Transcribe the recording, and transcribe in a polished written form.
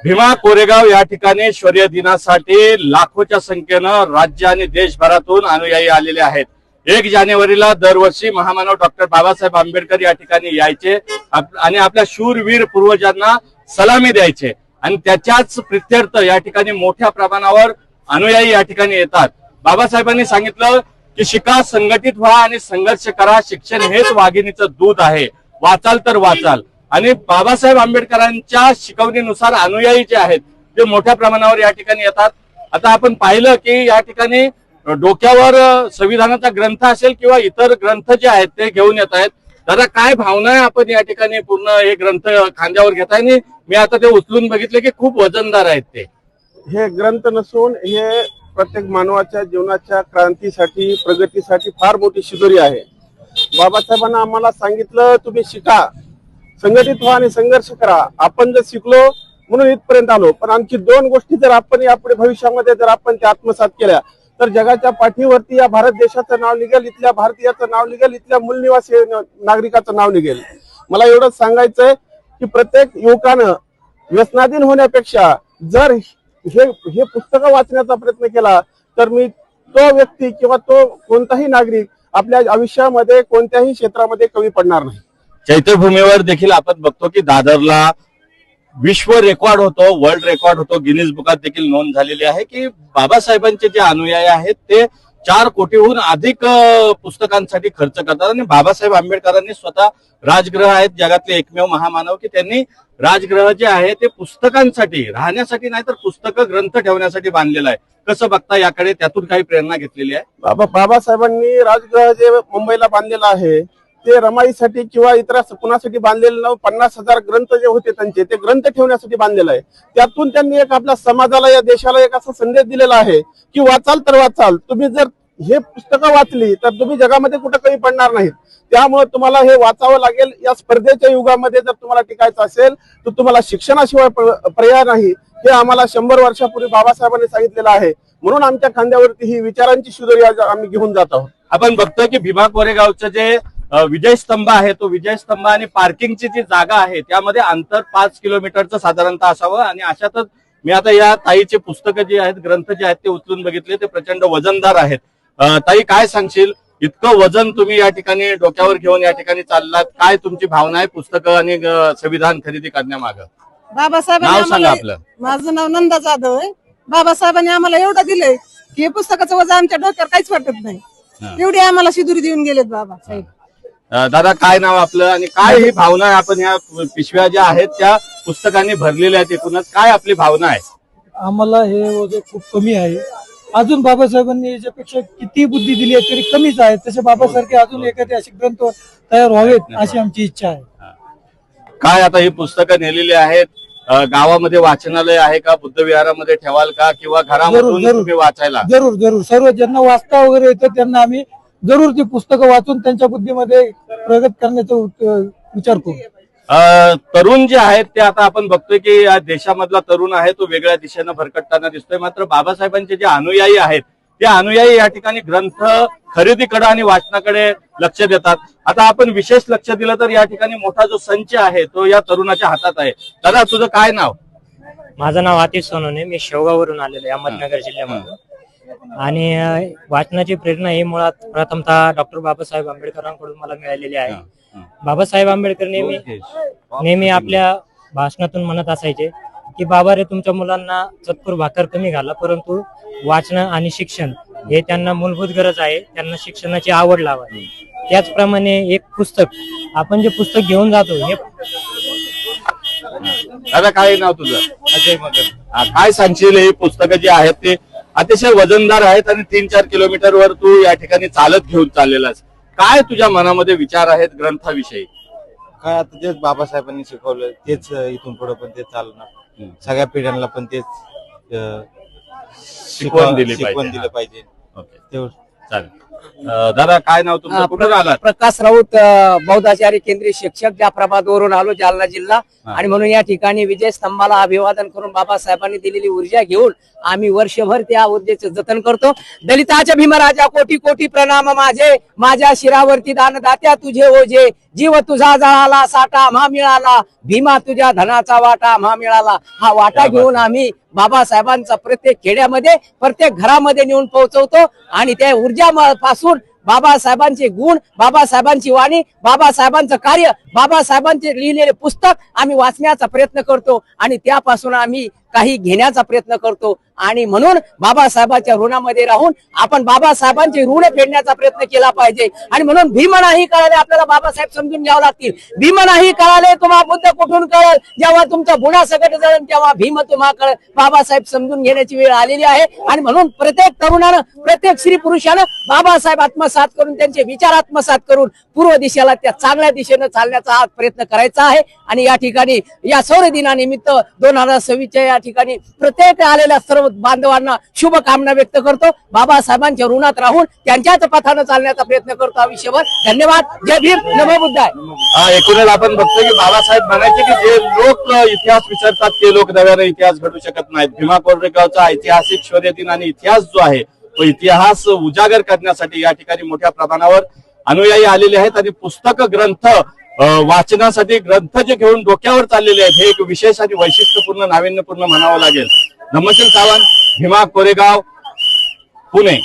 भीमा कोरेगाव या ठिकाणी शौर्य दिनासाठी लाखोच्या संख्येनं राज्य आणि देशभरातून अनुयायी आलेले आहेत। 1 जानेवारीला दरवर्षी महामानव डॉक्टर बाबासाहेब आंबेडकर या ठिकाणी यायचे आणि आपल्या शूरवीर पूर्वजांना सलामी द्यायचे आणि त्याच्याच प्रित्यर्थ या ठिकाणी मोठ्या प्रमाणावर अनुयायी या ठिकाणी येतात। बाबासाहेबांनी सांगितलं की शिका, संघटित व्हा आणि संघर्ष करा, शिक्षण हेच वाघिणीचं दूध आहे, वाचाल तर वाचाल। आणि बाबासाहेब आंबेडकरांच्या शिकवणीनुसार अनुयायी जे आहेत ते मोठ्या प्रमाणावर या ठिकाणी येतात। आता आपण पाहिलं की या ठिकाणी डोक्यावर संविधानाचा ग्रंथ असेल किंवा इतर ग्रंथ जे आहेत ते घेऊन येत आहेत। दादा, काय भावना आहे? आपण या ठिकाणी पूर्ण हे ग्रंथ खांद्यावर घेताय आणि मी आता ते उचलून बघितले की खूप वजनदार आहेत ते। हे ग्रंथ नसून हे प्रत्येक मानवाच्या जीवनाच्या क्रांतीसाठी, प्रगतीसाठी फार मोठी शिदोरी आहे। बाबासाहेबांना आम्हाला सांगितलं, तुम्ही शिका, संघटित व्हा आणि संघर्ष करा। आपण जर शिकलो म्हणून इथपर्यंत आलो, पण आणखी 2 गोष्टी जर आपण यापुढे भविष्यामध्ये जर आपण त्या आत्मसात केल्या तर जगाच्या पाठीवरती या भारत देशाचं नाव निघेल, इथल्या भारतीयाचं नाव निघेल, इथल्या मूलनिवासी नागरिकाचं नाव निघेल। मला एवढंच सांगायचंय की प्रत्येक युवकानं व्यसनाधीन होण्यापेक्षा जर हे पुस्तकं वाचण्याचा प्रयत्न केला तर मी तो व्यक्ती किंवा तो कोणताही नागरिक आपल्या आयुष्यामध्ये कोणत्याही क्षेत्रामध्ये कमी पडणार नाही। चैत्यभूमीवर देखील आपण बघतो की दादरला विश्व रेकॉर्ड होतो, वर्ल्ड रेकॉर्ड होतो, गिनीज बुकात देखील नोंद झालेली आहे की बाबासाहेबांचे जे अनुयायी आहेत ते 4 कोटीहून अधिक पुस्तकांसाठी खर्च करतात। आणि बाबासाहेब आंबेडकरांनी स्वतः राजगृह आहेत, जगातले एकमेव महामानव की त्यांनी राजगृह जे आहे ते पुस्तकांसाठी, राहण्यासाठी नाही तर पुस्तकं ग्रंथ ठेवण्यासाठी बांधलेलं आहे। कसं बघता याकडे? त्यातून काही प्रेरणा घेतलेली आहे? बाबासाहेबांनी राजगृह जे मुंबईला बांधलेलं आहे ते रमाईसाठी किंवा इतर कुणासाठी बांधलेलं न, 50,000 ग्रंथ जे होते त्यांचे ते ग्रंथ ठेवण्यासाठी बांधलेलं आहे। त्यातून त्यांनी एक आपल्या समाजाला, या देशाला एक असा संदेश दिलेला आहे की वाचाल तर वाचाल, तुम्ही जर हे पुस्तकं वाचली तर तुम्ही जगामध्ये कुठं कमी पडणार नाहीत। त्यामुळे तुम्हाला हे वाचावं लागेल। या स्पर्धेच्या युगामध्ये जर तुम्हाला टिकायचं असेल तर तुम्हाला शिक्षणाशिवाय पर्याय नाही। हे आम्हाला 100 वर्षापूर्वी बाबासाहेबांनी सांगितलेलं आहे। म्हणून आमच्या खांद्यावरती ही विचारांची शिदोरी आम्ही घेऊन जात आहोत। आपण बघतो की भीमा कोरेगावचं जे विजय स्तंभ आहे तो विजय स्तंभ आणि पार्किंगची जी जागा आहे त्यामध्ये अंतर 5 किलोमीटरचं साधारणतः असावं। आणि अशातच मी आता या ताईचे पुस्तकं जे आहेत, ग्रंथ जे आहेत ते उचलून बघितले, ते प्रचंड वजनदार आहेत। ताई, काय सांगशील? इतकं वजन तुम्ही या ठिकाणी डोक्यावर घेऊन या ठिकाणी चाललात, काय तुमची भावना आहे पुस्तकं आणि संविधान खरेदी करण्यामागं? नाव सांगा आपलं। माझं नाव नंदा जाधव आहे। बाबासाहेबांनी आम्हाला एवढं दिलंय की हे पुस्तकाचं वजन आमच्या डोक्यावर काहीच वाटत नाही, एवढी आम्हाला शिदुरी देऊन गेलेत बाबासाहेब। दादा, काय नाव आपलं आणि काय ही भावना आहे? आपण ह्या पिशव्या ज्या आहेत त्या पुस्तकांनी भरलेल्या आहेत, एकूणच काय आपली भावना आहे? आम्हाला हे वजन खूप कमी आहे। अजून बाबासाहेबांनी याच्यापेक्षा किती बुद्धी दिली आहे तरी कमीच आहे। तसे बाबासारखे अजून एखादे असे ग्रंथ तयार व्हावेत अशी आमची इच्छा आहे। काय आता ही पुस्तकं नेलेली आहेत, गावामध्ये वाचनालय आहे का? बुद्ध विहारामध्ये ठेवाल का किंवा घरामधून तुम्ही वाचायला? जरूर जरूर, सर्व ज्यांना वाचता वगैरे येतं त्यांना आम्ही जरूर ती पुस्तकं वाचून त्यांच्या बुद्धीमध्ये प्रगत करण्याचा विचार करू। तरुण जे आहेत ते आता आपण बघतोय की या देशामधला तरुण आहे तो वेगळ्या दिशेनं भरकटताना दिसतोय, मात्र बाबासाहेबांचे जे अनुयायी आहेत ते अनुयायी या ठिकाणी ग्रंथ खरेदीकडे आणि वाचनाकडे लक्ष देतात. आता आपण विशेष लक्ष दिलं तर या ठिकाणी मोठा जो संच आहे तो या तरुणाच्या हातात आहे. दादा, तुझं काय नाव? माझं नाव आतिश सोनवणे. मी शेवगाववरून आलेलो आहे, अहमदनगर जिल्ह्यामधून. आणि वाचनाची प्रेरणा ही मुळात प्रथमतः डॉक्टर बाबासाहेब आंबेडकरांकडून मला मिळालेली आहे. बाबासाहेब आंबेडकर नेहमी आपल्या भाषणातून म्हणत असायचे की बाबा रे, तुमच्या मुलांना चतकोर भाकर कमी घाला, परंतु वाचन आणि शिक्षण हे त्यांना मूलभूत गरज आहे. त्यांना शिक्षणाची आवड लावा. त्याचप्रमाणे एक पुस्तक, आपण जे पुस्तक घेऊन जातो हे. दादा, काय नाव तुझं? अजय मगर. काय सांगशील, ही पुस्तकं जी आहेत ते अतिशय वजनदार आहेत आणि 3-4 किलोमीटर वर तू या ठिकाणी चालत घेऊन चाललेलास. काय तुझ्या मनामध्ये विचार आहेत ग्रंथाविषयी? काय आता तेच बाबासाहेबांनी शिकवलं, तेच इथून पुढे पण तेच चालणार. सगळ्या पिढ्यांना पण तेच शिकवण दिली पाहिजे. ओके, तेवढं चालेल. दादा, काय नाव तुमचं? कुठून आलात? प्रकाश राऊत, बौद्धाचार्य केंद्रीय शिक्षक, जाफराबाद वरून आलो, जालना जिल्हा. आणि म्हणून या ठिकाणी विजय स्तंभाला अभिवादन करून बाबासाहेबांनी दिलेली ऊर्जा घेऊन आम्ही वर्षभर त्या ऊर्जेचं जतन करतो. दलिताच्या भीमराजा कोटी कोटी प्रणाम माझे, माझ्या शिरावरती दानदात्या तुझे ओझे, जीव तुझा जळाला साठा म्हा मिळाला, भीमा तुझ्या धनाचा वाटा म्हा मिळाला. हा वाटा घेऊन आम्ही बाबासाहेबांचा प्रत्येक खेड्यामध्ये, प्रत्येक घरामध्ये नेऊन पोहोचवतो. आणि त्या ऊर्जा पासून बाबासाहेबांचे गुण, बाबासाहेबांची वाणी, बाबासाहेबांचं कार्य, बाबासाहेबांचे लिहिलेले पुस्तक आम्ही वाचण्याचा प्रयत्न करतो. आणि त्यापासून आम्ही काही घेण्याचा प्रयत्न करतो. आणि म्हणून बाबासाहेबांच्या ऋणामध्ये राहून आपण बाबासाहेबांचे ऋण फेडण्याचा प्रयत्न केला पाहिजे. आणि म्हणून भीम नाही कळाले आपल्याला बाबासाहेब समजून घ्यावं लागतील. भीम नाही कळाले तुम्हा बुद्ध कुठून कळल, जेव्हा तुमचा बुडा सकट जळेल तेव्हा भीम तुम्हा कळल. बाबासाहेब समजून घेण्याची वेळ आलेली आहे. आणि म्हणून प्रत्येक तरुणानं, प्रत्येक स्त्री पुरुषानं बाबासाहेब आत्मसात करून, त्यांचे विचार आत्मसात करून पूर्व दिशेला त्या चांगल्या दिशेनं चालण्याचा हा प्रयत्न करायचा आहे. आणि या ठिकाणी या सौर दिनानिमित्त 2026 या ठिकाणी प्रत्येक आलेल्या सर्व बांधवांना शुभकामना व्यक्त करतो. बाबासाहेबांच्या ऋणात राहून त्यांच्याच पथानं चालण्याचा प्रयत्न करतो आयुष्यभर. धन्यवाद. जय भीम. नमो बुद्धाय. एकूणच आपण बघतो की बाबासाहेब म्हणायचे की जे लोक इतिहास विसरतात ते लोक नव्याने इतिहास घडू शकत नाहीत. भीमा कोरेगावचा ऐतिहासिक शौर्य दिन आणि इतिहास जो आहे तो इतिहास उजागर करण्यासाठी या ठिकाणी मोठ्या प्रमाणावर अनुयायी आलेले आहेत. आणि पुस्तक, ग्रंथ वाचनासाठी ग्रंथ जे घेऊन डोक्यावर चाललेले आहेत, हे एक विशेष आणि वैशिष्ट्यपूर्ण, नाविन्यपूर्ण म्हणावं लागेल. धम्मशील सावंत, भीमा कोरेगाव, पुणे.